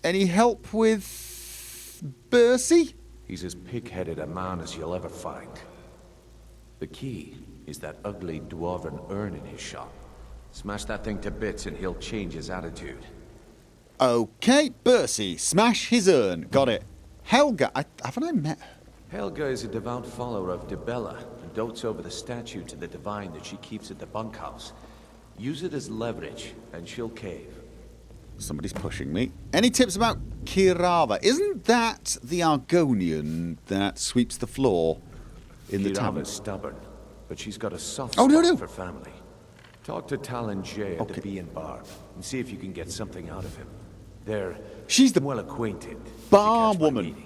Any help with Bercy? He's as pig-headed a man as you'll ever find. The key is that ugly dwarven urn in his shop. Smash that thing to bits and he'll change his attitude. Okay, Bercy, smash his urn. Got it. Helga, haven't I met her? Helga is a devout follower of Dibella and dotes over the statue to the divine that she keeps at the bunkhouse. Use it as leverage and she'll cave. Somebody's pushing me. Any tips about Kirava? Isn't that the Argonian that sweeps the floor in the tavern? Kirava's stubborn, but she's got a soft Oh, spot no. for family. Talk to Talon J at the Bee and Bar and see if you can get something out of him. She's the well acquainted. bar woman.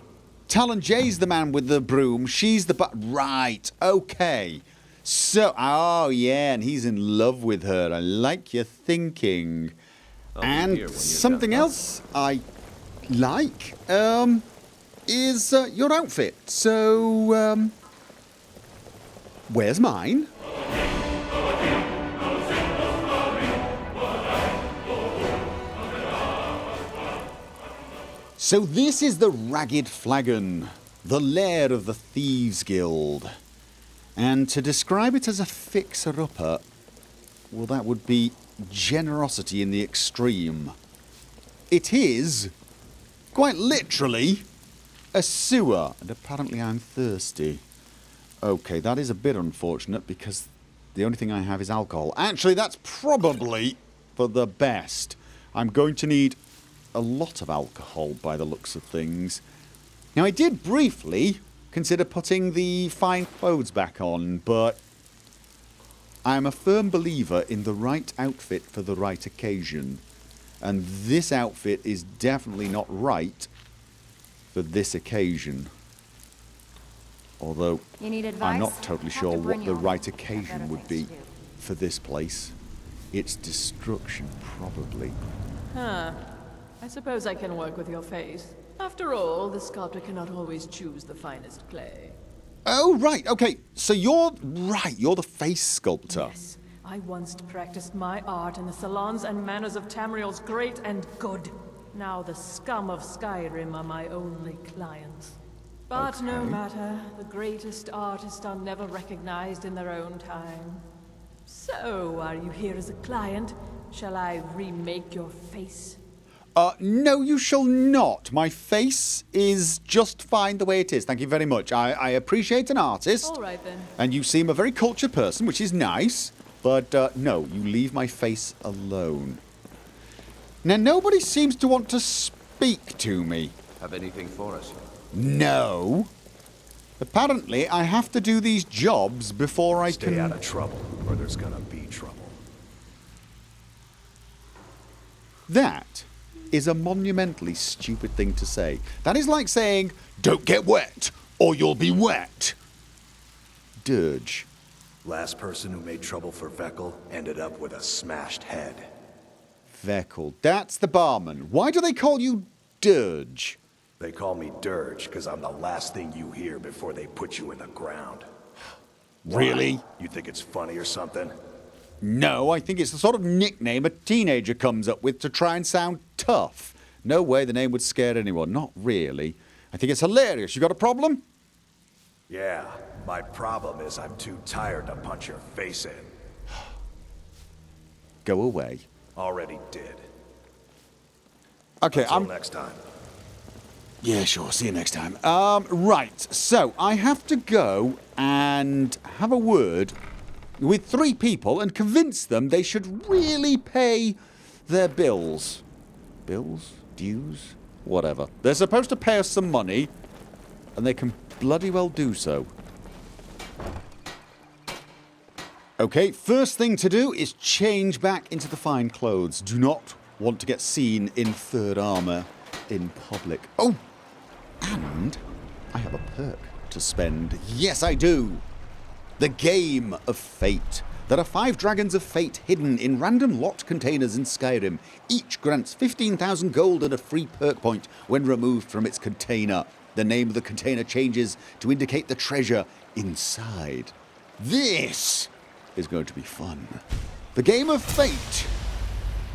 Talon J's the man with the broom. She's the right. Okay. So, oh yeah, and he's in love with her. I like your thinking. And something else I like is your outfit. So, where's mine? So this is the Ragged Flagon, the Lair of the Thieves Guild. And to describe it as a fixer-upper, well, that would be generosity in the extreme. It is, quite literally, a sewer. And apparently I'm thirsty. Okay, that is a bit unfortunate because the only thing I have is alcohol. Actually, that's probably for the best. I'm going to need a lot of alcohol by the looks of things. Now, I did briefly consider putting the fine clothes back on, but I'm a firm believer in the right outfit for the right occasion. And this outfit is definitely not right for this occasion. Although, I'm not totally sure what the right occasion would be for this place. It's destruction, probably. Huh. I suppose I can work with your face. After all, the sculptor cannot always choose the finest clay. Oh, right, okay. So you're the face sculptor. Yes. I once practiced my art in the salons and manners of Tamriel's great and good. Now the scum of Skyrim are my only clients. But no matter, the greatest artists are never recognized in their own time. So, are you here as a client? Shall I remake your face? No, you shall not. My face is just fine the way it is. Thank you very much. I appreciate an artist. All right, then. And you seem a very cultured person, which is nice. But, no, you leave my face alone. Now, nobody seems to want to speak to me. Have anything for us? No. Apparently, I have to do these jobs before I can... Stay out of trouble, or there's gonna be trouble. That is a monumentally stupid thing to say. That is like saying, don't get wet, or you'll be wet. Dirge. Last person who made trouble for Vekel ended up with a smashed head. Vekel. That's the barman. Why do they call you Dirge? They call me Dirge because I'm the last thing you hear before they put you in the ground. Really? Why? You think it's funny or something? No, I think it's the sort of nickname a teenager comes up with to try and sound tough. No way the name would scare anyone. Not really. I think it's hilarious. You got a problem? Yeah. My problem is I'm too tired to punch your face in. Go away. Already did. Okay, Until next time. Yeah, sure. See you next time. Right. So, I have to go and have a word with 3 people and convince them they should really pay their bills. Bills? Dues? Whatever. They're supposed to pay us some money, and they can bloody well do so. Okay, first thing to do is change back into the fine clothes. Do not want to get seen in third armor in public. Oh, and I have a perk to spend. Yes, I do. The Game of Fate. There are 5 Dragons of Fate hidden in random locked containers in Skyrim. Each grants 15,000 gold and a free perk point when removed from its container. The name of the container changes to indicate the treasure inside. This is going to be fun. The Game of Fate.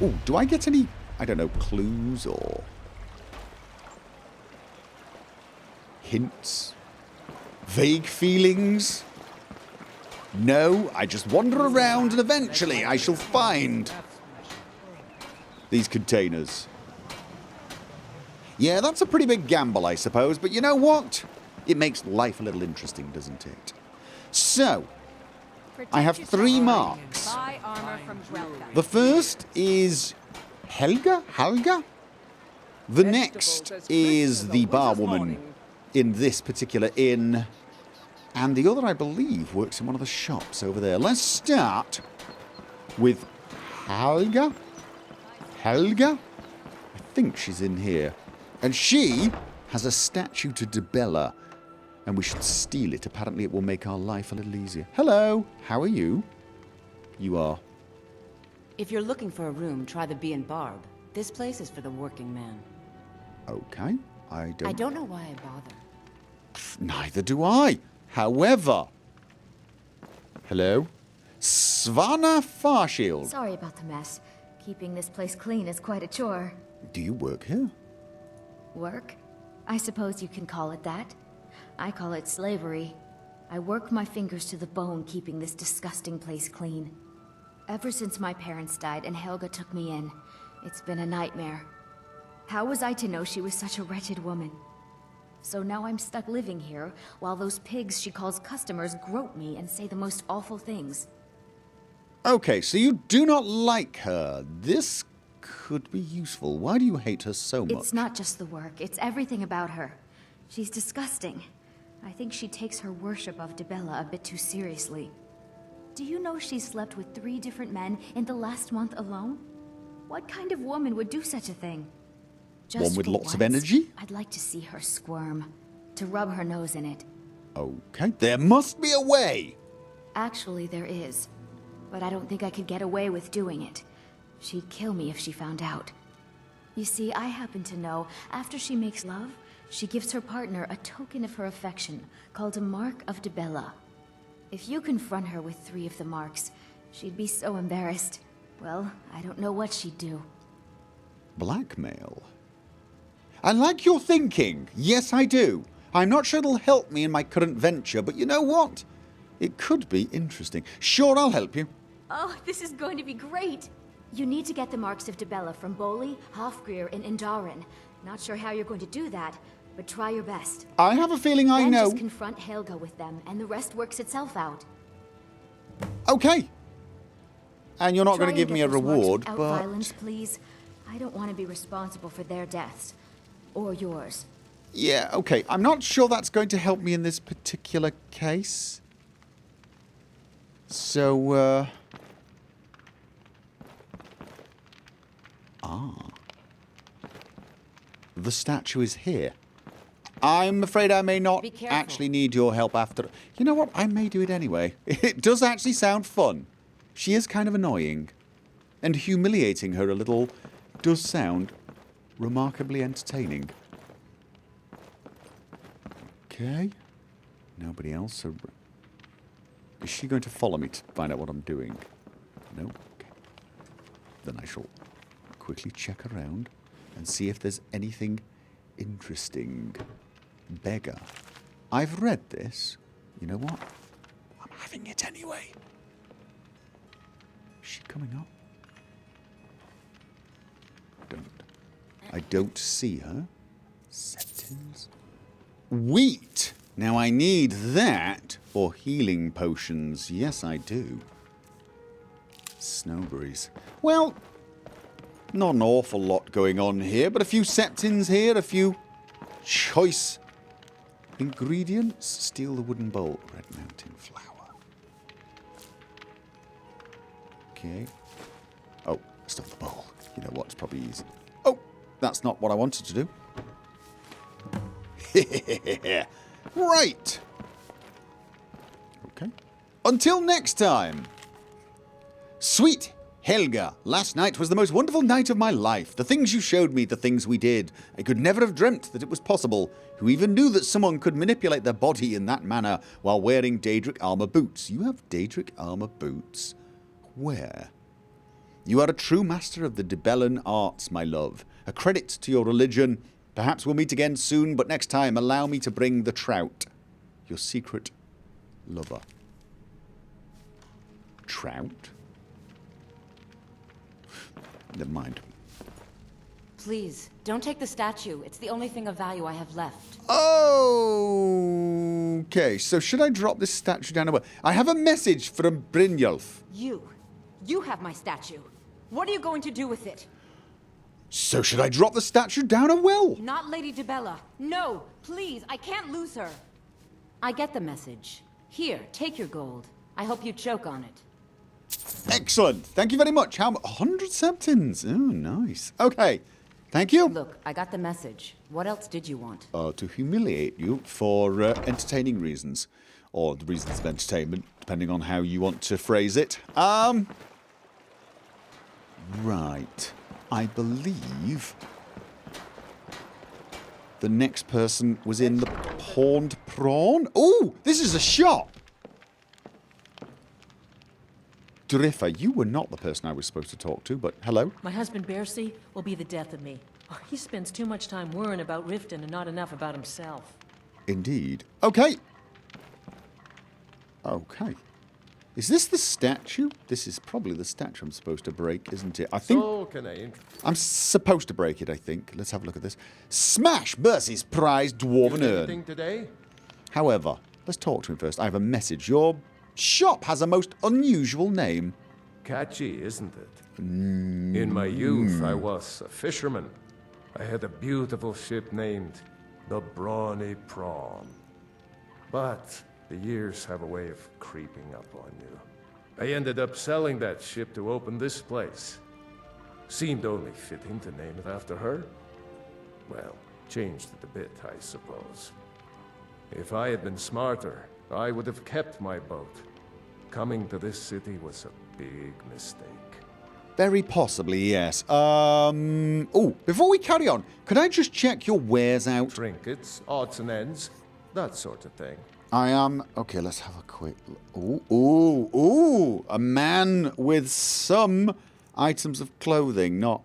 Oh, do I get any, I don't know, clues or... hints? Vague feelings? No, I just wander around and eventually I shall find these containers. Yeah, that's a pretty big gamble, I suppose, but you know what? It makes life a little interesting, doesn't it? So, I have 3 marks. The first is Helga? The next is the barwoman in this particular inn. And the other, I believe, works in one of the shops over there. Let's start with Helga. I think she's in here. And she has a statue to Dibella. And we should steal it. Apparently it will make our life a little easier. Hello, how are you? You are. If you're looking for a room, try the Bee and Barb. This place is for the working man. Okay, I don't know why I bother. Neither do I. However, hello? Svana Farshield. Sorry about the mess. Keeping this place clean is quite a chore. Do you work here? Work? I suppose you can call it that. I call it slavery. I work my fingers to the bone keeping this disgusting place clean. Ever since my parents died and Helga took me in, it's been a nightmare. How was I to know she was such a wretched woman? So now I'm stuck living here, while those pigs she calls customers grope me and say the most awful things. Okay, so you do not like her. This could be useful. Why do you hate her so much? It's not just the work, it's everything about her. She's disgusting. I think she takes her worship of Dibella a bit too seriously. Do you know she slept with 3 different men in the last month alone? What kind of woman would do such a thing? Just one with for lots of once, energy? I'd like to see her squirm. To rub her nose in it. Okay, there must be a way. Actually, there is. But I don't think I could get away with doing it. She'd kill me if she found out. You see, I happen to know, after she makes love, she gives her partner a token of her affection, called a Mark of Dibella. If you confront her with 3 of the marks, she'd be so embarrassed. Well, I don't know what she'd do. Blackmail? I like your thinking. Yes, I do. I'm not sure it'll help me in my current venture, but you know what? It could be interesting. Sure, I'll help you. Oh, this is going to be great! You need to get the marks of Dibella from Boli, Hofgrir, and Indarin. Not sure how you're going to do that, but try your best. I have a feeling I Then know. just confront Helga with them, and the rest works itself out. Okay. And you're not Try going to give and me get a those marks reward, without but... violence, please. I don't want to be responsible for their deaths. Or yours. Yeah, okay. I'm not sure that's going to help me in this particular case. So, the statue is here. I'm afraid I may not actually need your help after... You know what? I may do it anyway. It does actually sound fun. She is kind of annoying. And humiliating her a little does sound remarkably entertaining. Okay. Nobody else. Is she going to follow me to find out what I'm doing? No? Okay. Then I shall quickly check around and see if there's anything interesting. Beggar. I've read this. You know what? I'm having it anyway. Is she coming up? I don't see her. Septims. Wheat. Now I need that for healing potions. Yes, I do. Snowberries. Well, not an awful lot going on here, but a few septins here, a few choice ingredients. Steal the wooden bowl. Red Mountain flour. Okay. Oh, stole the bowl. You know what? It's probably easy. Oh, that's not what I wanted to do. Right. Okay. Until next time. Sweet Helga, last night was the most wonderful night of my life. The things you showed me, the things we did. I could never have dreamt that it was possible. Who even knew that someone could manipulate their body in that manner while wearing Daedric armor boots? You have Daedric armor boots? Where? You are a true master of the Dibellan arts, my love. A credit to your religion Perhaps we'll meet again soon, but next time allow me to bring the trout. Your secret lover. Trout? Never mind. Please, don't take the statue. It's the only thing of value I have left. Okay, so should I drop this statue down? I have a message from Brynjolf. You have my statue. What are you going to do with it? So should I drop the statue down a well? Not Lady Dibella. No, please, I can't lose her. I get the message. Here, take your gold. I hope you choke on it. Excellent. Thank you very much. How 100 septins. Oh, nice. Okay. Thank you. Look, I got the message. What else did you want? To humiliate you for entertaining reasons. Or the reasons of entertainment, depending on how you want to phrase it. Right. I believe the next person was in the Horned Prawn. Oh, this is a shop. Driffer, you were not the person I was supposed to talk to, but hello. My husband, Bercy, will be the death of me. Oh, he spends too much time worrying about Riften and not enough about himself. Indeed. Okay. Okay. Is this the statue? This is probably the statue I'm supposed to break, isn't it? I think... So, can I... I'm supposed to break it, I think. Let's have a look at this. Smash Bercy's prized dwarven urn. Anything today? However, let's talk to him first. I have a message. Your shop has a most unusual name. Catchy, isn't it? In my youth, I was a fisherman. I had a beautiful ship named the Brawny Prawn. But the years have a way of creeping up on you. I ended up selling that ship to open this place. Seemed only fitting to name it after her. Well, changed it a bit, I suppose. If I had been smarter, I would have kept my boat. Coming to this city was a big mistake. Very possibly, yes. Oh, before we carry on, could I just check your wares out? Trinkets, odds and ends, that sort of thing. I am... Okay, let's have a quick... Ooh. A man with some items of clothing, not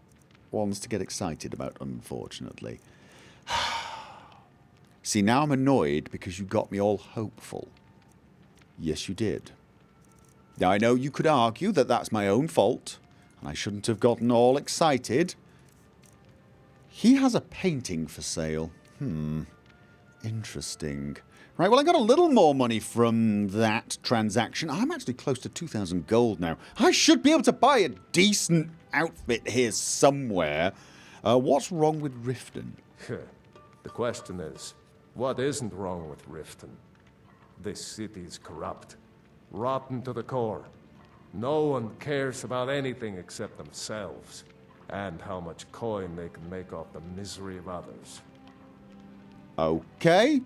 ones to get excited about, unfortunately. See, now I'm annoyed because you got me all hopeful. Yes, you did. Now, I know you could argue that that's my own fault, and I shouldn't have gotten all excited. He has a painting for sale. Interesting. Right, well, I got a little more money from that transaction. I'm actually close to 2,000 gold now. I should be able to buy a decent outfit here somewhere. What's wrong with Riften? The question is, what isn't wrong with Riften? This city is corrupt, rotten to the core. No one cares about anything except themselves, and how much coin they can make off the misery of others. Okay.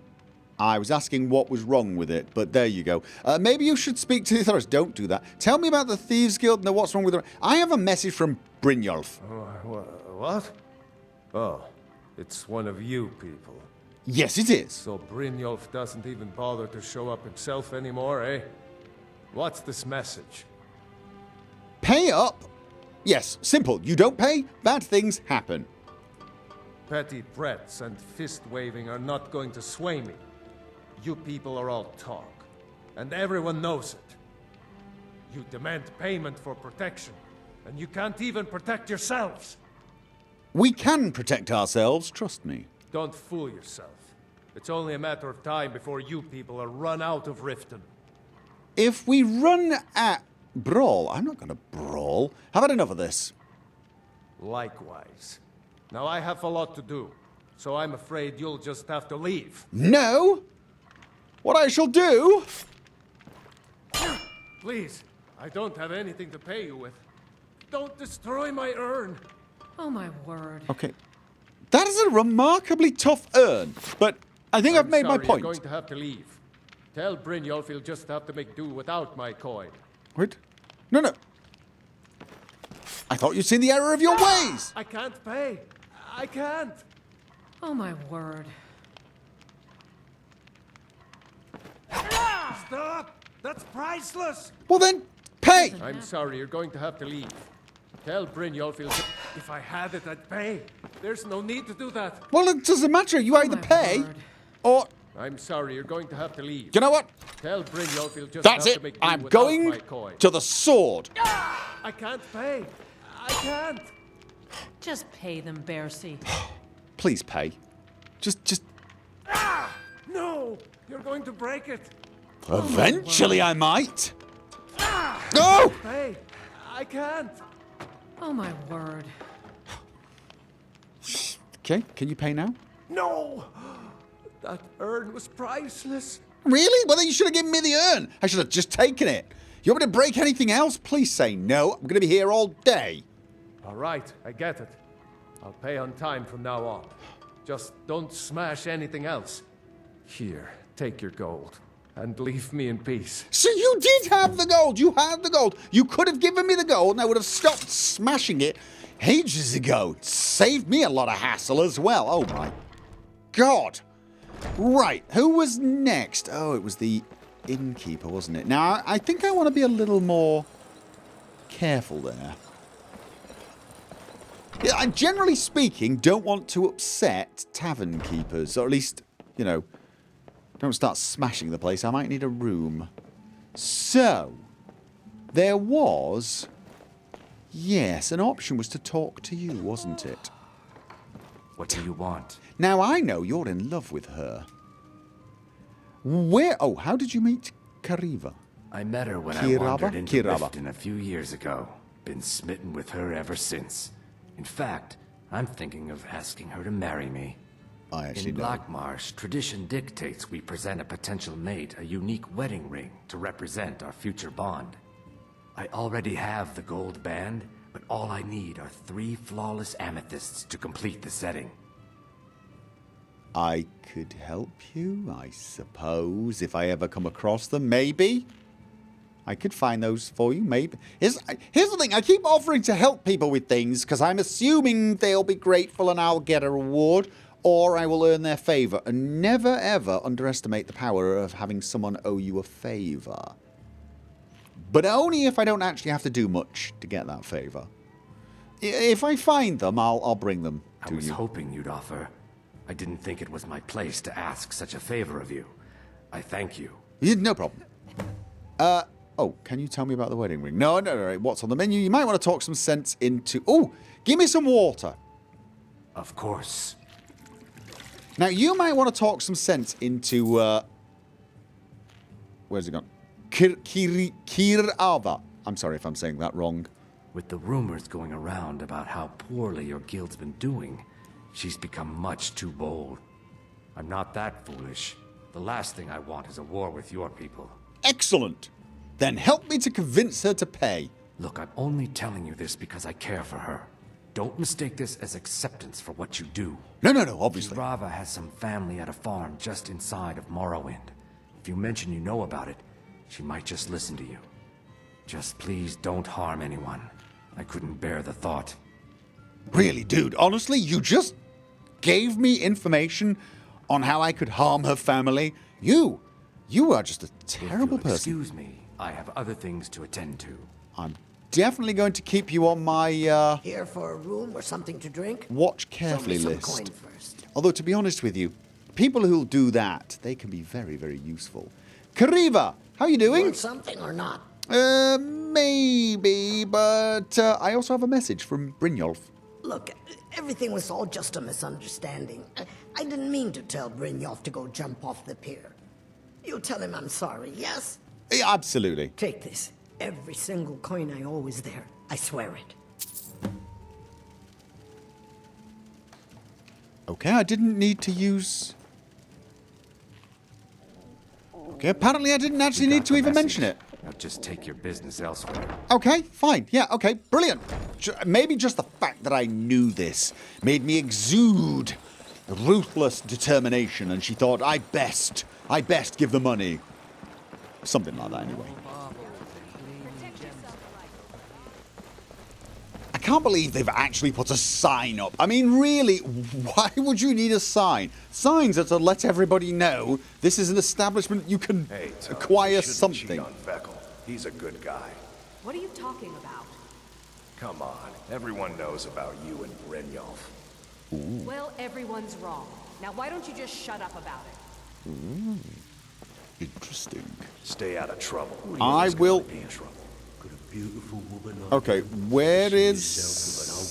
I was asking what was wrong with it, but there you go. Maybe you should speak to the authorities. Don't do that. Tell me about the Thieves Guild and what's wrong with it. I have a message from Brynjolf. What? Oh, it's one of you people. Yes, it is. So Brynjolf doesn't even bother to show up himself anymore, eh? What's this message? Pay up? Yes, simple. You don't pay, bad things happen. Petty threats and fist-waving are not going to sway me. You people are all talk, and everyone knows it. You demand payment for protection, and you can't even protect yourselves. We can protect ourselves, trust me. Don't fool yourself. It's only a matter of time before you people are run out of Riften. If we run at brawl, I'm not going to brawl. How about enough of this? Likewise. Now I have a lot to do, so I'm afraid you'll just have to leave. No! What I shall do... Please, I don't have anything to pay you with. Don't destroy my urn. Oh my word. Okay. That is a remarkably tough urn, but I think I've made my point. You're going to have to leave. Tell Brynjolf he'll just have to make do without my coin. Wait. No. I thought you'd seen the error of your ways! I can't pay. I can't. Oh my word. Stop! That's priceless! Well then, pay! I'm sorry, you're going to have to leave. Tell Brynjolf if I had it, I'd pay. There's no need to do that. Well, it doesn't matter. You either pay or... I'm sorry, you're going to have to leave. You know what? Tell Brynjolf he'll just That's have it. to make do I'm without going my coin. to the sword. I can't pay. I can't. Just pay them, Bercy. Please pay. Just... No! You're going to break it. Eventually I might. No! Pay. I can't. Oh my word. Okay, can you pay now? No! That urn was priceless. Really? Well, then you should have given me the urn. I should have just taken it. You want me to break anything else? Please say no. I'm going to be here all day. All right, I get it. I'll pay on time from now on. Just don't smash anything else. Here, take your gold. And leave me in peace. So you did have the gold. You had the gold. You could have given me the gold and I would have stopped smashing it ages ago. It saved me a lot of hassle as well. Oh my God. Right, who was next? Oh, it was the innkeeper, wasn't it? Now, I think I want to be a little more careful there. Yeah, I, generally speaking, don't want to upset tavern keepers, or at least, you know, don't start smashing the place. I might need a room. So, there was... Yes, an option was to talk to you, wasn't it? What do you want? Now, I know you're in love with her. Where... Oh, how did you meet Kariva? I met her when Kiraba? I wandered into Kiraba. Riften a few years ago. Been smitten with her ever since. In fact, I'm thinking of asking her to marry me. I actually In know. Blackmarsh, tradition dictates we present a potential mate a unique wedding ring to represent our future bond. I already have the gold band, but all I need are 3 flawless amethysts to complete the setting. I could help you, I suppose, if I ever come across them. Maybe. I could find those for you, maybe. Here's the thing. I keep offering to help people with things because I'm assuming they'll be grateful and I'll get a reward, or I will earn their favour. And never, ever underestimate the power of having someone owe you a favour. But only if I don't actually have to do much to get that favour. If I find them, I'll bring them to you. I was hoping you'd offer. I didn't think it was my place to ask such a favor of you. I thank you. No problem. Oh, can you tell me about the wedding ring? No. What's on the menu? You might want to talk some sense into... Oh, give me some water. Of course. Now, you might want to talk some sense into... Where's it gone? Kirava. I'm sorry if I'm saying that wrong. With the rumors going around about how poorly your guild's been doing, she's become much too bold. I'm not that foolish. The last thing I want is a war with your people. Excellent. Then help me to convince her to pay. Look, I'm only telling you this because I care for her. Don't mistake this as acceptance for what you do. No, obviously. Kirava has some family at a farm just inside of Morrowind. If you mention you know about it, she might just listen to you. Just please don't harm anyone. I couldn't bear the thought. Really, dude, honestly, you just gave me information on how I could harm her family. You are just a terrible person. Excuse me, I have other things to attend to. I'm definitely going to keep you on my, Here for a room or something to drink? watch carefully Show me list. some coin first. Although, to be honest with you, people who'll do that, they can be very, very useful. Kariva, how you doing? Want something or not? Maybe, but I also have a message from Brynjolf. Look, everything was all just a misunderstanding. I didn't mean to tell Brynjolf to go jump off the pier. You'll tell him I'm sorry, yes? Yeah, absolutely. Take this. Every single coin I owe is there. I swear it. Okay, I didn't need to use... Okay, apparently I didn't actually need to even mention it. Now just take your business elsewhere. Okay, fine. Yeah, okay, brilliant. Maybe just the fact that I knew this made me exude ruthless determination, and she thought, I best give the money. Something like that, anyway. I can't believe they've actually put a sign up. I mean, really, why would you need a sign? Signs are to let everybody know this is an establishment you can acquire something. He's a good guy. What are you talking about? Come on, everyone knows about you and Brynjolf. Well, everyone's wrong. Now why don't you just shut up about it? Ooh. Interesting. Stay out of trouble. I will... Be in trouble. Okay, where is...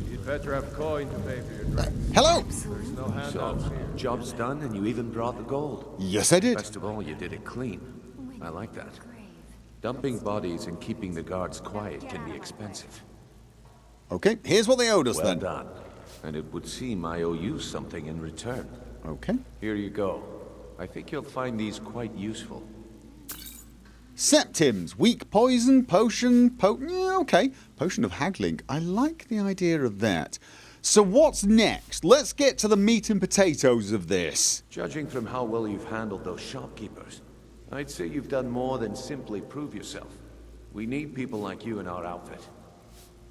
You'd better have coin to pay for your drink. Hello! There's no handouts here. Job's done and you even brought the gold. Yes, I did. Best of all, you did it clean. I like that. Dumping bodies and keeping the guards quiet can be expensive. Okay, here's what they owed us Well then. done. And it would seem I owe you something in return. Okay. Here you go. I think you'll find these quite useful. Septims, weak poison, potion, yeah, okay. Potion of haggling. I like the idea of that. So what's next? Let's get to the meat and potatoes of this. Judging from how well you've handled those shopkeepers, I'd say you've done more than simply prove yourself. We need people like you in our outfit.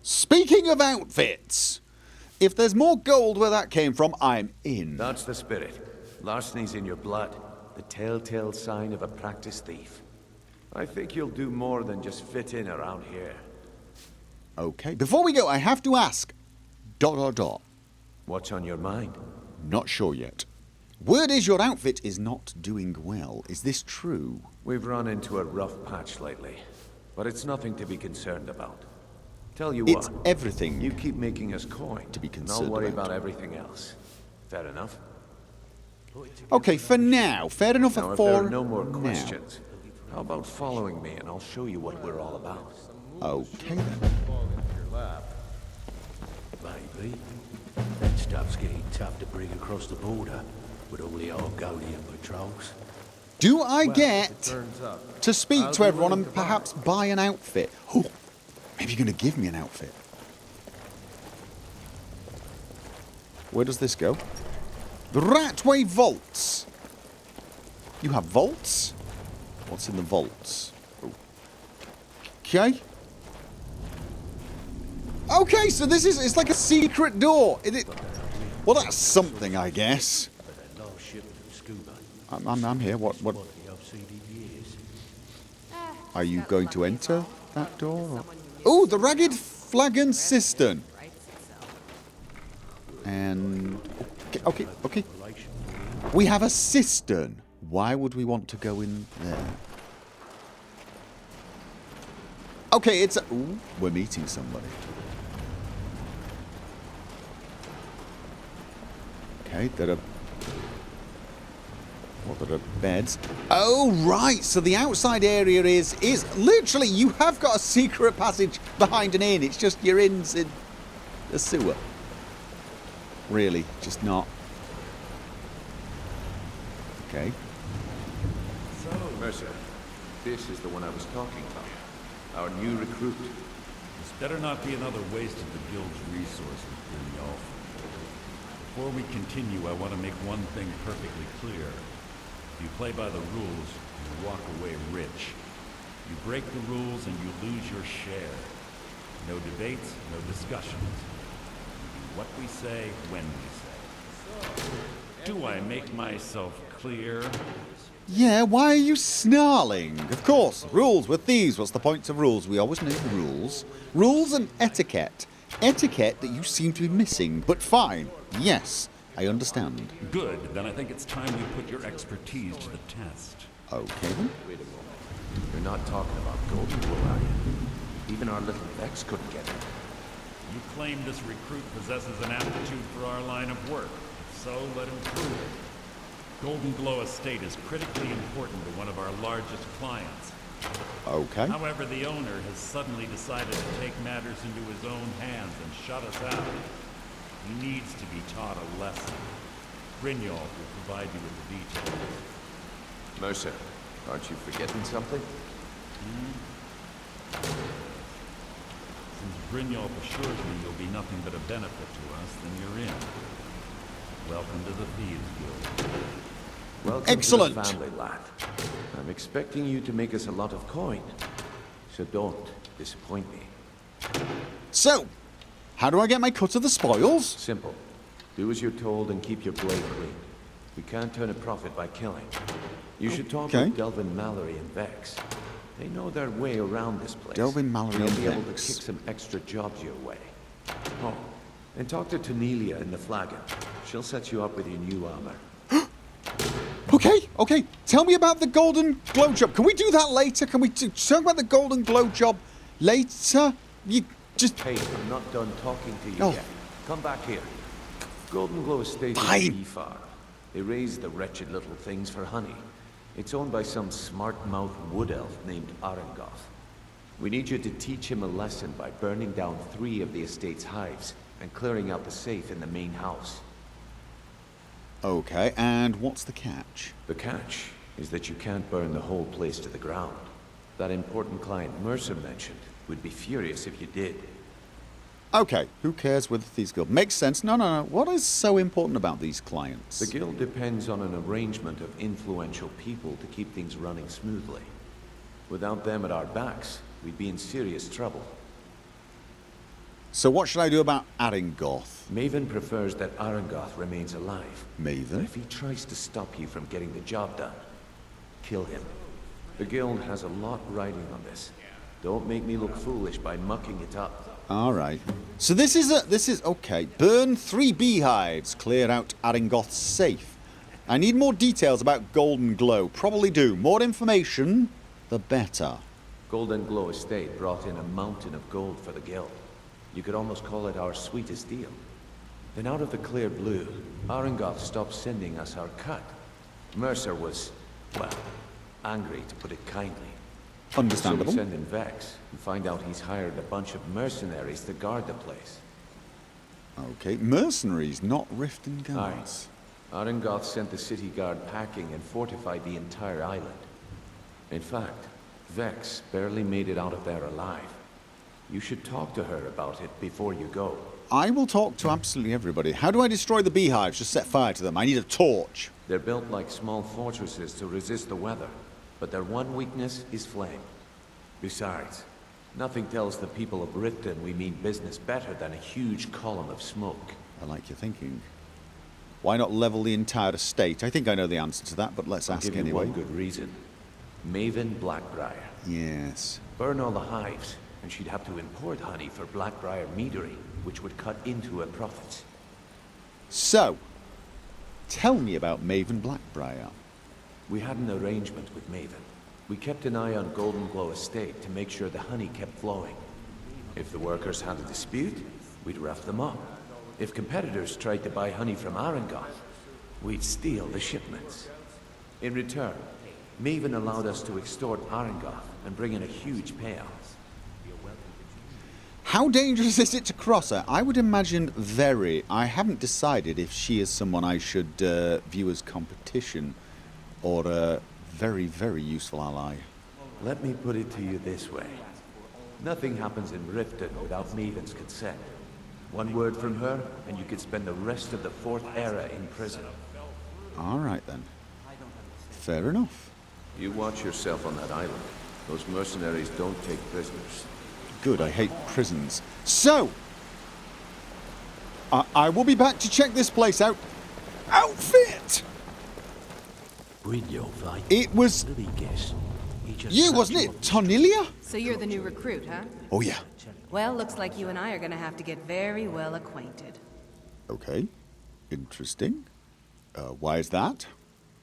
Speaking of outfits, if there's more gold where that came from, I'm in. That's the spirit. Larceny's in your blood, the telltale sign of a practiced thief. I think you'll do more than just fit in around here. Okay, before we go, I have to ask... ... What's on your mind? Not sure yet. Word is your outfit is not doing well. Is this true? We've run into a rough patch lately, but it's nothing to be concerned about. Tell you It's what, everything you keep making us coin, to be and concerned I'll worry about. about everything else. Fair enough? Okay, for now. Fair enough Now, if for there are no more now. questions, how about following me and I'll show you what we're all about? Okay then. Maybe. That stuff's getting tough to bring across the border with all the Argonian patrols. Do I get to speak to everyone and perhaps buy an outfit? Oh, maybe you're going to give me an outfit. Where does this go? The Ratway Vaults. You have vaults? What's in the vaults? Okay. Okay, so this is, it's like a secret door. Is it? Well, that's something, I guess. I'm here. What? Are you going to enter that door? Oh, the Ragged Flagon Cistern. And... Okay. We have a cistern. Why would we want to go in there? Okay, it's a... Ooh, we're meeting somebody. Okay, there are... What, there are beds? Oh, right, so the outside area is literally, you have got a secret passage behind an inn. It's just your inn's in a sewer. Really, just not. Okay. So, Mercer, this is the one I was talking about. Our new recruit. This better not be another waste of the guild's resources, Brynjolf. Before we continue, I want to make one thing perfectly clear. If you play by the rules, you walk away rich. You break the rules and you lose your share. No debates, no discussions. We do what we say, when we say. Do I make myself clear? Yeah, why are you snarling? Of course, rules with thieves. What's the point of rules? We always need rules. Rules and etiquette. Etiquette that you seem to be missing, but fine. Yes, I understand. Good, then I think it's time you put your expertise to the test. Okay then. Wait a moment. You're not talking about Golden Wool, are you? Even our little Vex couldn't get it. You claim this recruit possesses an aptitude for our line of work. If so, let him prove it. Golden Glow Estate is critically important to one of our largest clients. Okay. However, the owner has suddenly decided to take matters into his own hands and shut us out. He needs to be taught a lesson. Brynjolf will provide you with the details. Mercer, aren't you forgetting something? Since Brynjolf assures me you'll be nothing but a benefit to us, then you're in. Welcome to the Thieves Guild. Welcome Excellent. to the family, lad. I'm expecting you to make us a lot of coin, so don't disappoint me. So, how do I get my cut of the spoils? Simple. Do as you're told and keep your blade clean. We can't turn a profit by killing. You should talk with Delvin Mallory and Vex. They know their way around this place. Delvin, Mallory, They'll and be able to Vex. kick some extra jobs your way. Oh, and talk to Cornelia in the Flagon. She'll set you up with your new armor. Okay. Tell me about the golden glow job. Can we do that later? Can we talk about the golden glow job later? You just... Hey, I'm not done talking to you yet. Come back here. Golden Glow Estate is a bee farm. They raise the wretched little things for honey. It's owned by some smart-mouthed wood elf named Arengoth. We need you to teach him a lesson by burning down 3 of the estate's hives and clearing out the safe in the main house. Okay, and what's the catch? The catch is that you can't burn the whole place to the ground. That important client Mercer mentioned would be furious if you did. Okay, who cares with the Thieves Guild? Makes sense. No. What is so important about these clients? The guild depends on an arrangement of influential people to keep things running smoothly. Without them at our backs, we'd be in serious trouble. So what should I do about Arengoth? Maven prefers that Arengoth remains alive. Maven? If he tries to stop you from getting the job done, kill him. The guild has a lot riding on this. Don't make me look foolish by mucking it up. All right. So this is okay. Burn 3 beehives. Clear out Arengoth's safe. I need more details about Golden Glow. Probably do. More information, the better. Golden Glow Estate brought in a mountain of gold for the guild. You could almost call it our sweetest deal. Then out of the clear blue, Arengoth stopped sending us our cut. Mercer was, well, angry to put it kindly. Understandable. So we send in Vex and find out he's hired a bunch of mercenaries to guard the place. Okay, mercenaries, not Rift and guards. Arengoth sent the city guard packing and fortified the entire island. In fact, Vex barely made it out of there alive. You should talk to her about it before you go. I will talk to absolutely everybody. How do I destroy the beehives? Just set fire to them. I need a torch. They're built like small fortresses to resist the weather, but their one weakness is flame. Besides, nothing tells the people of Riften we mean business better than a huge column of smoke. I like your thinking. Why not level the entire estate? I think I know the answer to that, but let's ask I'll give anyway. you one good reason. Maven Blackbriar. Yes. Burn all the hives, and she'd have to import honey for Blackbriar meadery, which would cut into her profits. So, tell me about Maven Blackbriar. We had an arrangement with Maven. We kept an eye on Golden Glow Estate to make sure the honey kept flowing. If the workers had a dispute, we'd rough them up. If competitors tried to buy honey from Arengoth, we'd steal the shipments. In return, Maven allowed us to extort Arengoth and bring in a huge payout. How dangerous is it to cross her? I would imagine very. I haven't decided if she is someone I should view as competition or a very, very useful ally. Let me put it to you this way. Nothing happens in Riften without Maven's consent. One word from her, and you could spend the rest of the 4th era in prison. All right, then. Fair enough. You watch yourself on that island. Those mercenaries don't take prisoners. Good, I hate prisons. So, I will be back to check this place out. Outfit! It was you, wasn't it, Cornelia? So you're the new recruit, huh? Oh, yeah. Well, looks like you and I are gonna have to get very well acquainted. Okay. Interesting. Why is that?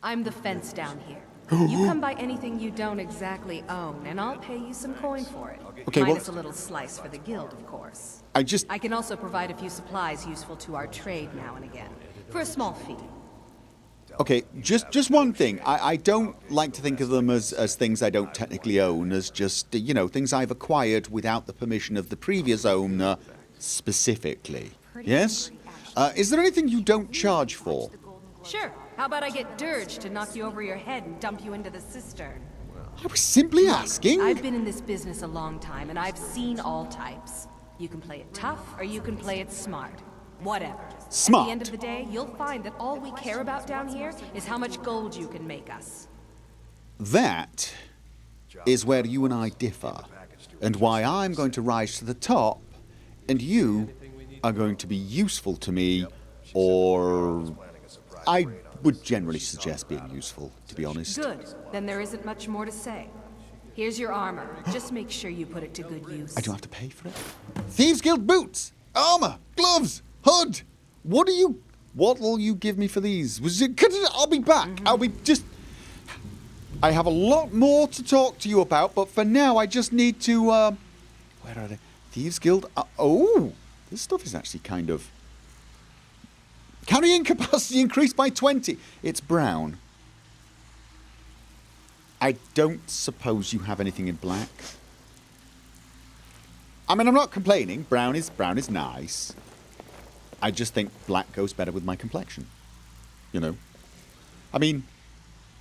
I'm the fence down here. You come by anything you don't exactly own, and I'll pay you some coin for it. Okay, Minus a little slice for the guild, of course. I can also provide a few supplies useful to our trade now and again, for a small fee. Okay, just one thing. I don't like to think of them as things I don't technically own, as just, you know, things I've acquired without the permission of the previous owner specifically. Yes? Is there anything you don't charge for? Sure. How about I get Dirge to knock you over your head and dump you into the cistern? I was simply asking. I've been in this business a long time, and I've seen all types. You can play it tough, or you can play it smart. Whatever. Smart. At the end of the day, you'll find that all we care about down here is how much gold you can make us. That is where you and I differ, and why I'm going to rise to the top, and you are going to be useful to me, or I would generally suggest being useful, to be honest. Good. Then there isn't much more to say. Here's your armor. Just make sure you put it to good use. I don't have to pay for it. Thieves Guild boots, armor, gloves, hood. What will you give me for these? I'll be back. I'll be just... I have a lot more to talk to you about, but for now I just need to... where are they? Thieves Guild... oh! This stuff is actually kind of... Carrying capacity increased by 20. It's brown. I don't suppose you have anything in black. I mean, I'm not complaining. Brown is nice. I just think black goes better with my complexion. You know? I mean,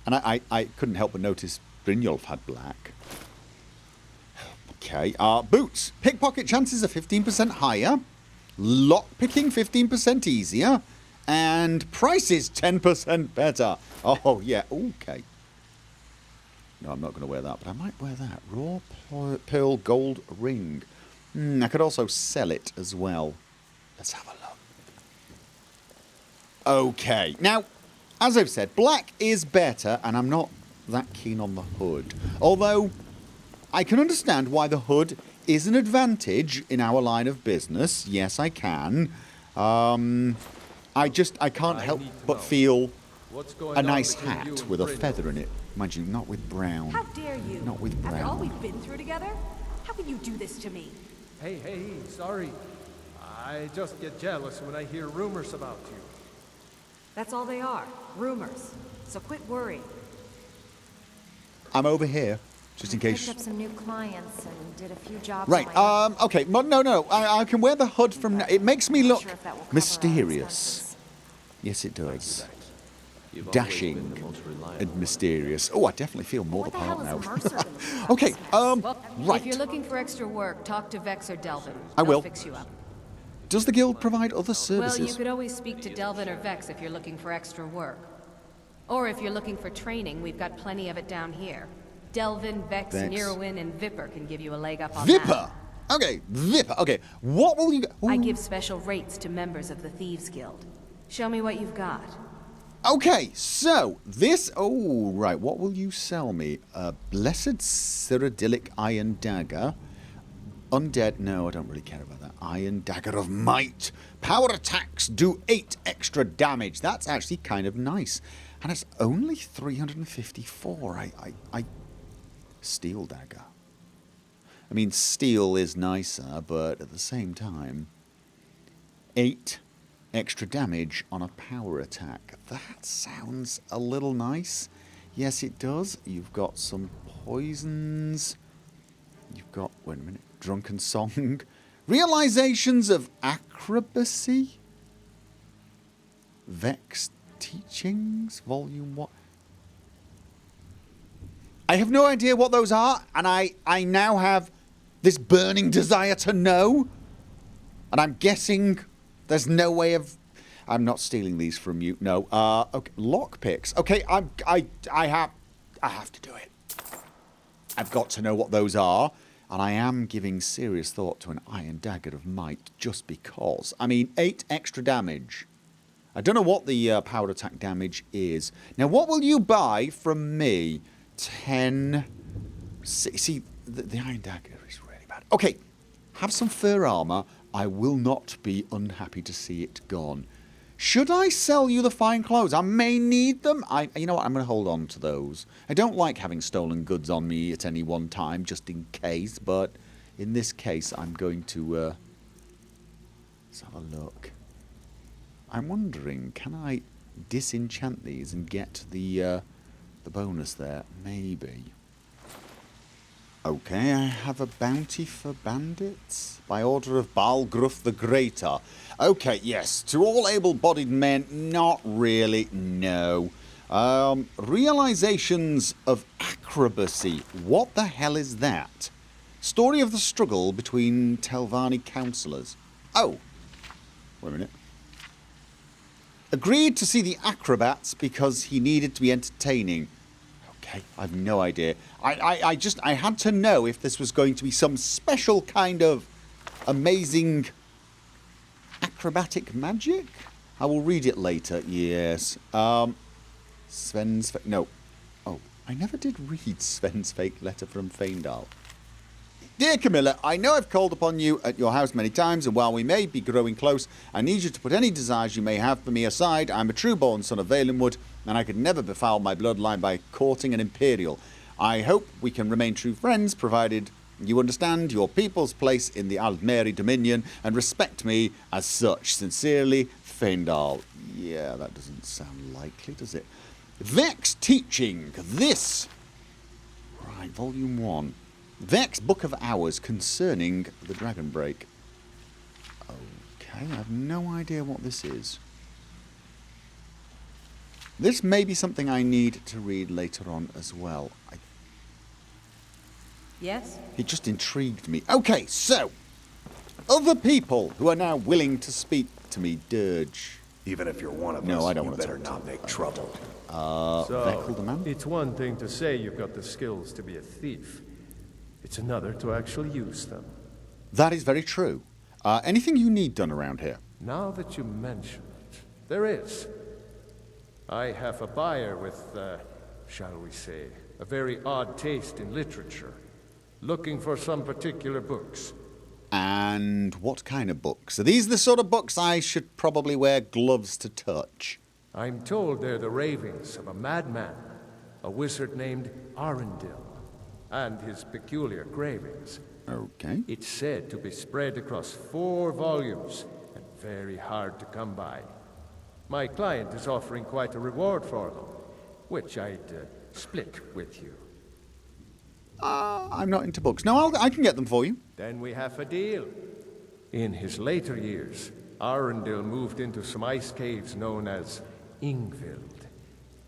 and I couldn't help but notice Brynjolf had black. Okay, boots. Pickpocket chances are 15% higher. Lockpicking 15% easier. And prices 10% better. Oh, yeah, okay. No, I'm not going to wear that, but I might wear that. Raw pearl gold ring. I could also sell it as well. Let's have a look. Okay, now, as I've said, black is better, and I'm not that keen on the hood. Although, I can understand why the hood is an advantage in our line of business. Yes, I can. I can't help but feel a nice hat with a feather in it. Mind you, not with brown. How dare you? Not with brown. After all we've been through together? How can you do this to me? Hey, sorry. I just get jealous when I hear rumors about you. That's all they are. Rumors. So quit worrying. I'm over here, just in case. Picked up some new clients and did a few jobs. Right, okay. No. I can wear the hood from... It makes me look mysterious. Yes, it does. Dashing and mysterious. Oh, I definitely feel more the part now. Okay, right. If you're looking for extra work, talk to Vex or Delvin. I will. They'll fix you up. Does the guild provide other services? Well, you could always speak to Delvin or Vex if you're looking for extra work. Or if you're looking for training, we've got plenty of it down here. Delvin, Vex, Nirowin, and Vipper can give you a leg up on that. Vipper? Okay, Vipper. Okay, what will you... I give special rates to members of the Thieves Guild. Show me what you've got. Okay, so this... Oh, right, what will you sell me? A Blessed Cyrodiilic Iron Dagger. Undead... No, I don't really care about that. Iron Dagger of Might. Power attacks do 8 extra damage. That's actually kind of nice. And it's only 354. Steel Dagger. I mean, steel is nicer, but at the same time... 8 extra damage on a power attack. That sounds a little nice. Yes, it does. You've got some poisons. You've got... Wait a minute. Drunken Song. Realizations of Acrobacy. Vex Teachings. Volume 1. I have no idea what those are, and I now have this burning desire to know. And I'm guessing there's no way of... I'm not stealing these from you. No. Okay. Lockpicks. Okay, I have to do it. I've got to know what those are. And I am giving serious thought to an Iron Dagger of Might just because. I mean, 8 extra damage. I don't know what the power attack damage is. Now, what will you buy from me? 10... See, the Iron Dagger is really bad. Okay, have some fur armor. I will not be unhappy to see it gone. Should I sell you the fine clothes? I may need them. You know what? I'm going to hold on to those. I don't like having stolen goods on me at any one time, just in case. But in this case, I'm going to... let's have a look. I'm wondering, can I disenchant these and get the bonus there? Maybe. Okay, I have a bounty for bandits by order of Balgruuf the Greater. Okay, yes, to all able-bodied men, not really, no. Realizations of Acrobacy. What the hell is that? Story of the struggle between Telvanni councillors. Oh, wait a minute. Agreed to see the acrobats because he needed to be entertaining. Okay, I've no idea. I had to know if this was going to be some special kind of amazing acrobatic magic. I will read it later. Yes. No. Oh, I never did read Sven's fake letter from Feindal. Dear Camilla, I know I've called upon you at your house many times, and while we may be growing close, I need you to put any desires you may have for me aside. I'm a true-born son of Valenwood, and I could never befoul my bloodline by courting an Imperial. I hope we can remain true friends, provided you understand your people's place in the Aldmeri Dominion and respect me as such. Sincerely, Feindal. Yeah, that doesn't sound likely, does it? Vex Teaching. This. Right, Volume 1. Vex Book of Hours concerning the Dragon Break. Okay, I have no idea what this is. This may be something I need to read later on as well. Yes? It just intrigued me. Okay, so, other people who are now willing to speak to me, Dirge. Even if you're one of us, no, I don't you want to better not make trouble. So, it's one thing to say you've got the skills to be a thief. It's another to actually use them. That is very true. Anything you need done around here? Now that you mention it, there is. I have a buyer with, shall we say, a very odd taste in literature. Looking for some particular books. And what kind of books? Are these the sort of books I should probably wear gloves to touch? I'm told they're the ravings of a madman, a wizard named Arundel, and his peculiar cravings. Okay. It's said to be spread across 4 volumes and very hard to come by. My client is offering quite a reward for them, which I'd split with you. I'm not into books. No, I can get them for you. Then we have a deal. In his later years, Arundel moved into some ice caves known as Ingvild.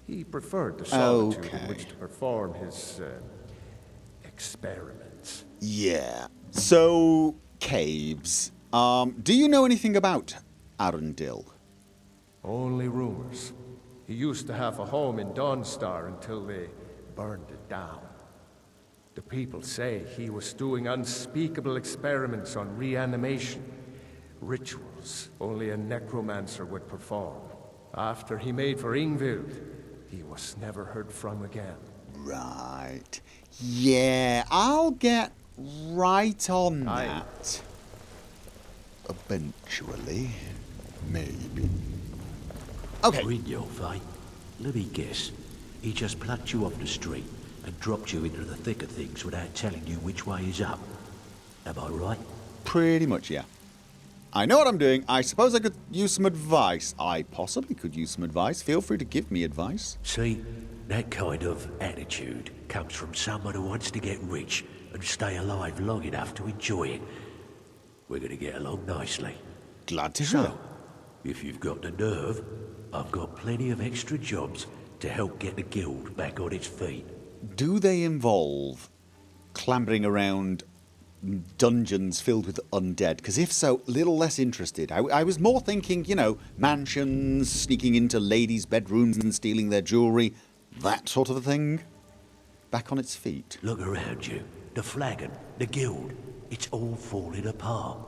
He preferred the solitude in which to perform his experiments. Yeah. So, caves. Do you know anything about Arundel? Only rumors. He used to have a home in Dawnstar until they burned it down. The people say he was doing unspeakable experiments on reanimation, rituals only a necromancer would perform. After he made for Ingvild, he was never heard from again. Right. Yeah, I'll get right on that. Eventually. Maybe. Okay. Brynjolf, eh? Let me guess. He just plucked you off the street and dropped you into the thick of things without telling you which way is up. Am I right? Pretty much, yeah. I know what I'm doing. I suppose I could use some advice. I possibly could use some advice. Feel free to give me advice. See, that kind of attitude comes from someone who wants to get rich and stay alive long enough to enjoy it. We're going to get along nicely. Glad to hear. So, if you've got the nerve, I've got plenty of extra jobs to help get the guild back on its feet. Do they involve clambering around dungeons filled with undead? Because if so, a little less interested. I was more thinking, you know, mansions, sneaking into ladies' bedrooms and stealing their jewelry, that sort of a thing. Back on its feet. Look around you. The Flagon, the guild, it's all falling apart.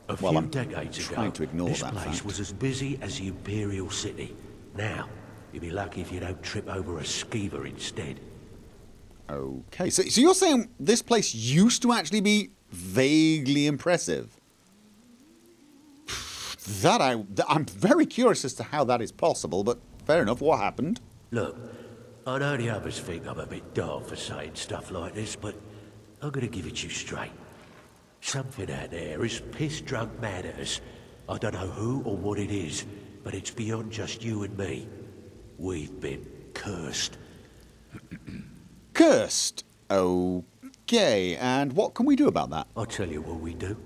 A few decades ago, this place was as busy as the Imperial City. Now, you'll be lucky if you don't trip over a skeever instead. Okay, so you're saying this place used to actually be vaguely impressive? I'm very curious as to how that is possible, but fair enough. What happened? Look, I know the others think I'm a bit daft for saying stuff like this, but I'm going to give it to you straight. Something out there is piss-drunk mad at us. I don't know who or what it is, but it's beyond just you and me. We've been cursed. Cursed? Okay, and what can we do about that? I'll tell you what we do.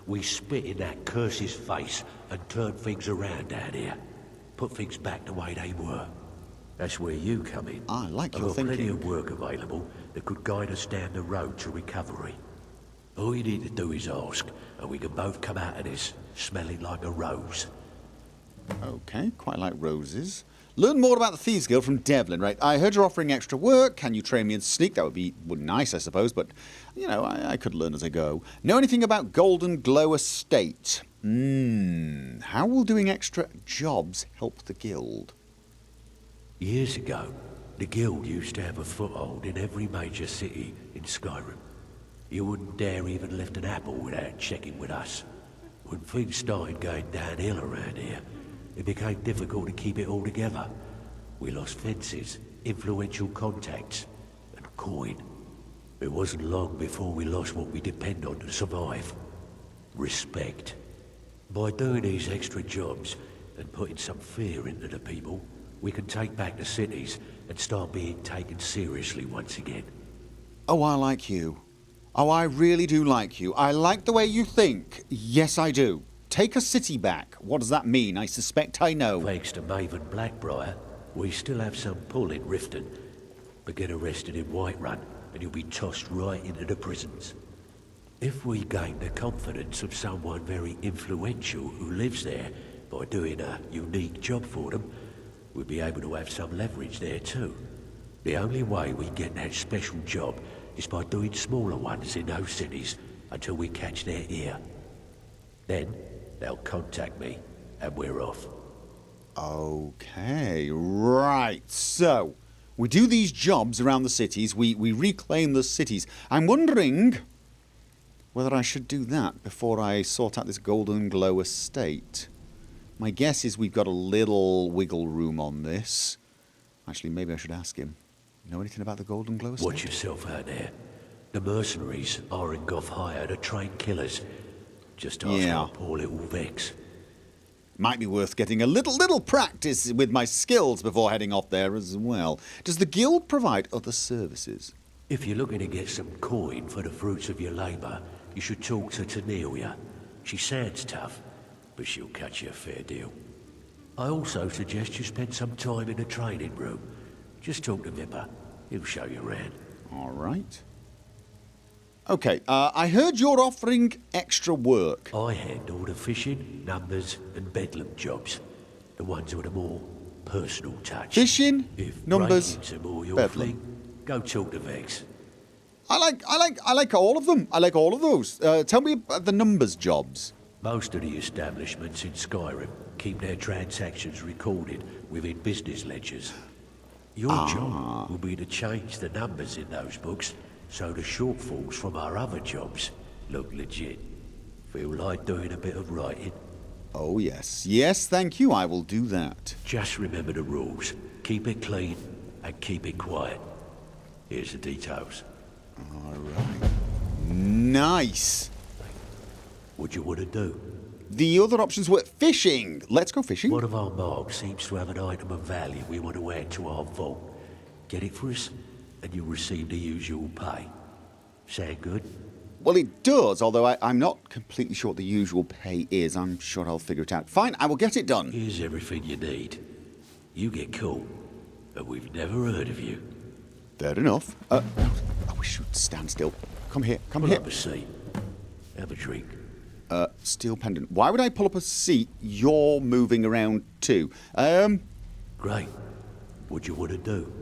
We spit in that curse's face and turn things around down here. Put things back the way they were. That's where you come in. I like your I've got thinking. plenty of work available that could guide us down the road to recovery. All you need to do is ask, and we can both come out of this smelling like a rose. Okay, quite like roses. Learn more about the Thieves Guild from Devlin, right? I heard you're offering extra work. Can you train me in sneak? That would be nice, I suppose, but, you know, I could learn as I go. Know anything about Golden Glow Estate? How will doing extra jobs help the guild? Years ago, The guild used to have a foothold in every major city in Skyrim. You wouldn't dare even lift an apple without checking with us. When things started going downhill around here, it became difficult to keep it all together. We lost fences, influential contacts, and coin. It wasn't long before we lost what we depend on to survive. Respect. By doing these extra jobs and putting some fear into the people, we can take back the cities and start being taken seriously once again. Oh, I like you. Oh, I really do like you. I like the way you think. Yes, I do. Take a city back. What does that mean? I suspect I know. Thanks to Maven Blackbriar, we still have some pull in Riften. But get arrested in Whiterun, and you'll be tossed right into the prisons. If we gain the confidence of someone very influential who lives there by doing a unique job for them, we'll be able to have some leverage there too. The only way we get that special job is by doing smaller ones in those cities until we catch their ear. Then they'll contact me, and we're off. Okay, right. So, we do these jobs around the cities, we reclaim the cities. I'm wondering whether I should do that before I sort out this Golden Glow estate. My guess is we've got a little wiggle room on this. Actually, maybe I should ask him. Know anything about the Golden Glow estate? Watch yourself out there. The mercenaries Arengoth hired are trained killers. Just ask our poor little Vex. Might be worth getting a little practice with my skills before heading off there as well. Does the guild provide other services? If you're looking to get some coin for the fruits of your labour, you should talk to Tanelia. She sounds tough, but she'll cut you a fair deal. I also suggest you spend some time in the training room. Just talk to Vipper. He'll show you around. All right. Okay, I heard you're offering extra work. I handle the fishing, numbers, and bedlam jobs. The ones with a more personal touch. Fishing, if numbers, breaking's more your bedlam. thing, go talk to Vex. I like all of them. I like all of those. Tell me about the numbers jobs. Most of the establishments in Skyrim keep their transactions recorded within business ledgers. Your job will be to change the numbers in those books so the shortfalls from our other jobs look legit. Feel like doing a bit of writing? Oh, yes. Yes, thank you. I will do that. Just remember the rules. Keep it clean and keep it quiet. Here's the details. All right. Nice. What do you want to do? The other options were fishing. Let's go fishing. One of our marks seems to have an item of value we want to add to our vault. Get it for us, and you'll receive the usual pay. Sound good? Well, it does, although I'm not completely sure what the usual pay is. I'm sure I'll figure it out. Fine, I will get it done. Here's everything you need. You get caught, but we've never heard of you. Fair enough. Oh, we should stand still. Come here, come Pull here. up a seat. Have a drink. Steel pendant. Why would I pull up a seat? You're moving around too. Great. What do you want to do?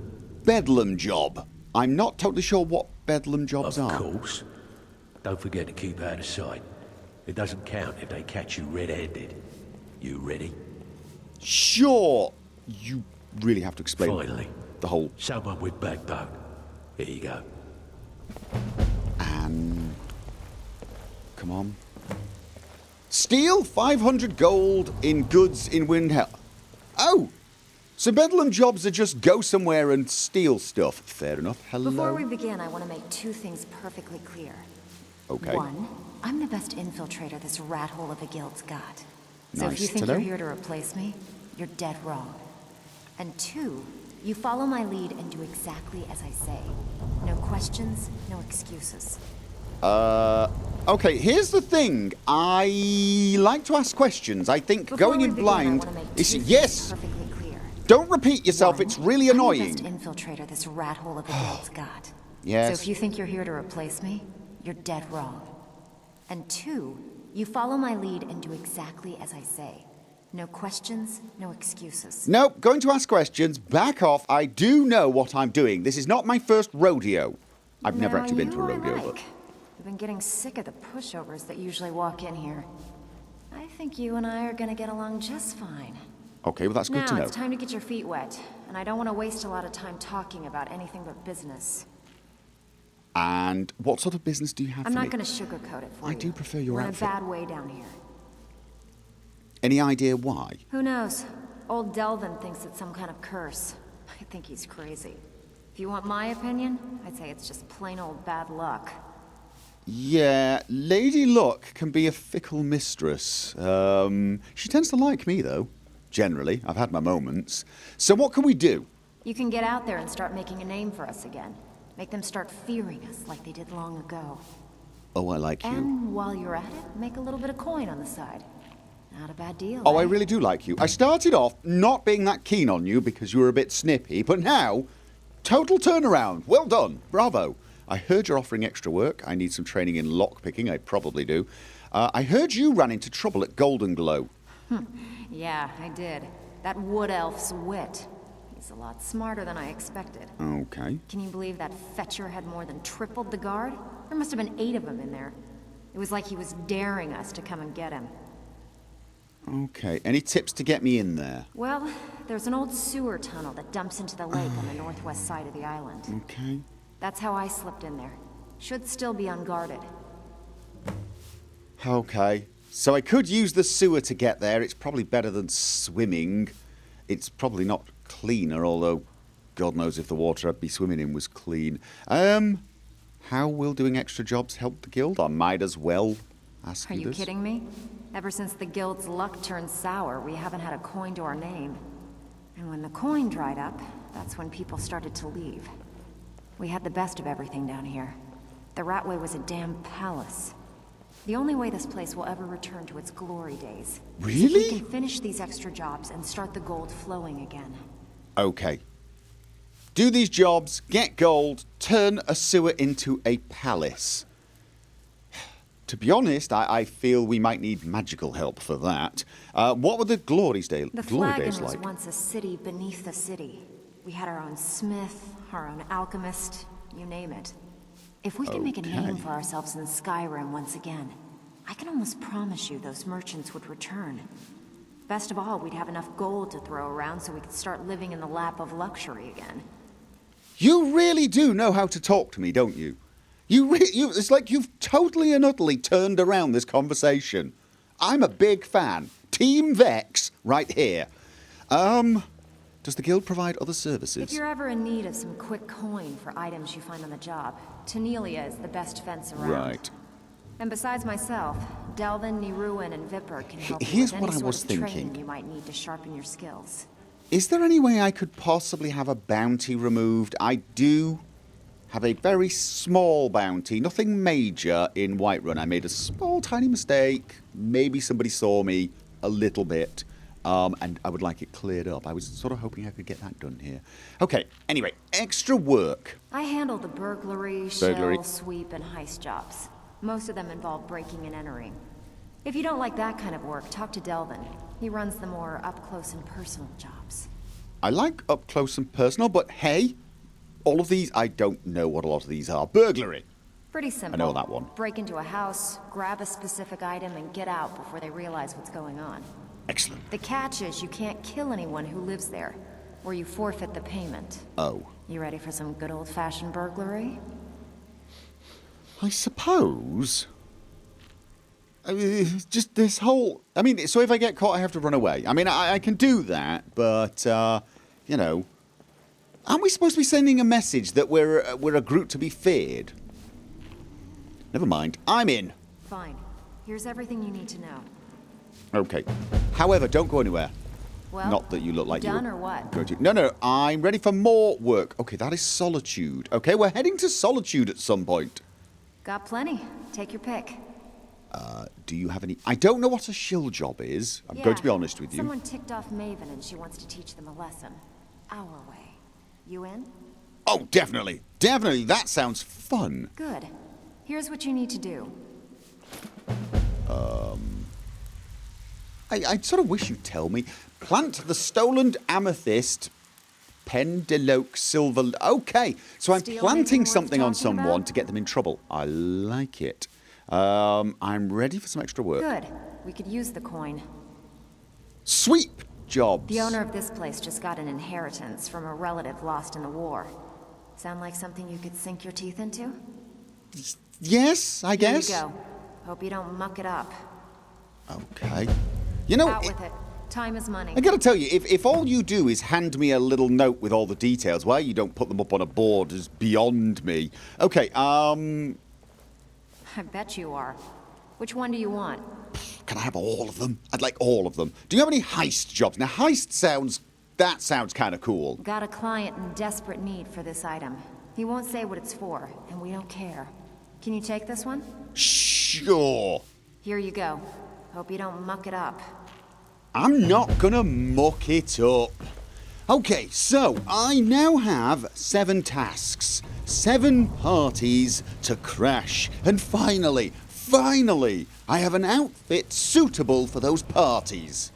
Bedlam job. I'm not totally sure what bedlam jobs are. Of course. Don't forget to keep out of sight. It doesn't count if they catch you red-handed. You ready? Sure. You really have to explain Finally. the whole... Someone with backbone. Here you go. And... Come on. Steal 500 gold in goods in Windhelm. Oh! So bedlam jobs are just go somewhere and steal stuff. Fair enough. Hello? Before we begin, I want to make two things perfectly clear. Okay. One, I'm the best infiltrator this rat hole of a guild's got. So if you Nice think to know. you're here to replace me, you're dead wrong. And two, you follow my lead and do exactly as I say. No questions, no excuses. Okay, here's the thing. I like to ask questions. I think Before going we in begin, blind I want to make is... two things Yes! perfectly clear. Don't repeat yourself, One, it's really I'm annoying. the best infiltrator this rat hole of a guild's got. Yes. So if you think you're here to replace me, you're dead wrong. And two, you follow my lead and do exactly as I say. No questions, no excuses. Nope, going to ask questions. Back off. I do know what I'm doing. This is not my first rodeo. I've never Now, actually been to a you I rodeo, like. but... I've been getting sick of the pushovers that usually walk in here. I think you and I are gonna get along just fine. Okay, well that's good to Now know. it's time to get your feet wet. and I don't want to waste a lot of time talking about anything but business. And what sort of business do you have I'm for not me? going to sugarcoat it for you. I do prefer your We're outfit. in a bad way down here. Any idea why? Who knows? Old Delvin thinks it's some kind of curse. I think he's crazy. If you want my opinion, I'd say it's just plain old bad luck. Yeah, Lady Luck can be a fickle mistress. She tends to like me, though. Generally, I've had my moments. So what can we do? You can get out there and start making a name for us again. Make them start fearing us like they did long ago. Oh, I like you. And while you're at it, make a little bit of coin on the side. Not a bad deal, Oh, eh? I really do like you. I started off not being that keen on you because you were a bit snippy, but now, total turnaround. Well done. Bravo. I heard you're offering extra work. I need some training in lockpicking. I probably do. I heard you ran into trouble at Golden Glow. Yeah, I did. That wood elf's wit. He's a lot smarter than I expected. Okay. Can you believe that fetcher had more than tripled the guard? There must have been 8 of them in there. It was like he was daring us to come and get him. Okay. Any tips to get me in there? Well, there's an old sewer tunnel that dumps into the lake on the northwest side of the island. Okay. That's how I slipped in there. Should still be unguarded. Okay. So I could use the sewer to get there. It's probably better than swimming. It's probably not cleaner, although God knows if the water I'd be swimming in was clean. How will doing extra jobs help the guild? I might as well ask Are you you this. kidding me? Ever since the guild's luck turned sour, we haven't had a coin to our name. And when the coin dried up, that's when people started to leave. We had the best of everything down here. The Ratway was a damn palace. The only way this place will ever return to its glory days is if Really? we can finish these extra jobs and start the gold flowing again. Okay. Do these jobs, get gold, turn a sewer into a palace. To be honest, I feel we might need magical help for that. What were the glory days The like? Flagon was once a city beneath the city. We had our own smith, our own alchemist, you name it. If we can make a name Okay. for ourselves in Skyrim once again, I can almost promise you those merchants would return. Best of all, we'd have enough gold to throw around so we could start living in the lap of luxury again. You really do know how to talk to me, don't you? It's like you've totally and utterly turned around this conversation. I'm a big fan. Team Vex, right here. Does the guild provide other services? If you're ever in need of some quick coin for items you find on the job, Tanelia is the best fence around. Right. And besides myself, Delvin, Niruin, and Vipper can help you Here's with what any I sort was of thinking. training you might need to sharpen your skills. Is there any way I could possibly have a bounty removed? I do have a very small bounty, nothing major in Whiterun. I made a small, tiny mistake. Maybe somebody saw me a little bit, and I would like it cleared up. I was sort of hoping I could get that done here. Okay, anyway, extra work. I handle the burglary, shell, sweep, and heist jobs. Most of them involve breaking and entering. If you don't like that kind of work, talk to Delvin. He runs the more up-close and personal jobs. I like up close and personal, but hey, all of these, I don't know what a lot of these are. Burglary. Pretty simple. I know that one. Break into a house, grab a specific item, and get out before they realize what's going on. Excellent. The catch is you can't kill anyone who lives there, or you forfeit the payment. Oh. You ready for some good old-fashioned burglary? I suppose. Just this whole... I mean, so if I get caught, I have to run away. I mean, I can do that, but, you know... Aren't we supposed to be sending a message that we're a group to be feared? Never mind. I'm in. Fine. Here's everything you need to know. Okay. However, don't go anywhere. Well, Not that you look like done you or what? going to. No, I'm ready for more work. Okay, that is Solitude. Okay, we're heading to Solitude at some point. Got plenty. Take your pick. Do you have any... I don't know what a shill job is. I'm going to be honest with you. Someone ticked off Maven and she wants to teach them a lesson. Our way. You in? Oh, definitely. Definitely. That sounds fun. Good. Here's what you need to do. I sort of wish you'd tell me. Plant the stolen amethyst, pendeloque silver... Okay, so I'm Steal planting anything worth something on talking someone about? to get them in trouble. I like it. I'm ready for some extra work. Good. We could use the coin. Sweep! jobs. The owner of this place just got an inheritance from a relative lost in the war. Sound like something you could sink your teeth into? Yes, I guess. Here you go. Hope you don't muck it up. Okay. You know, Out with it. Time is money. I gotta tell you, if all you do is hand me a little note with all the details, why you don't put them up on a board is beyond me. Okay, I bet you are. Which one do you want? Can I have all of them? I'd like all of them. Do you have any heist jobs? Now, heist sounds kind of cool. Got a client in desperate need for this item. He won't say what it's for, and we don't care. Can you take this one? Sure. Here you go. Hope you don't muck it up. I'm not gonna muck it up. Okay, so I now have 7 tasks, 7 parties to crash, and finally, I have an outfit suitable for those parties.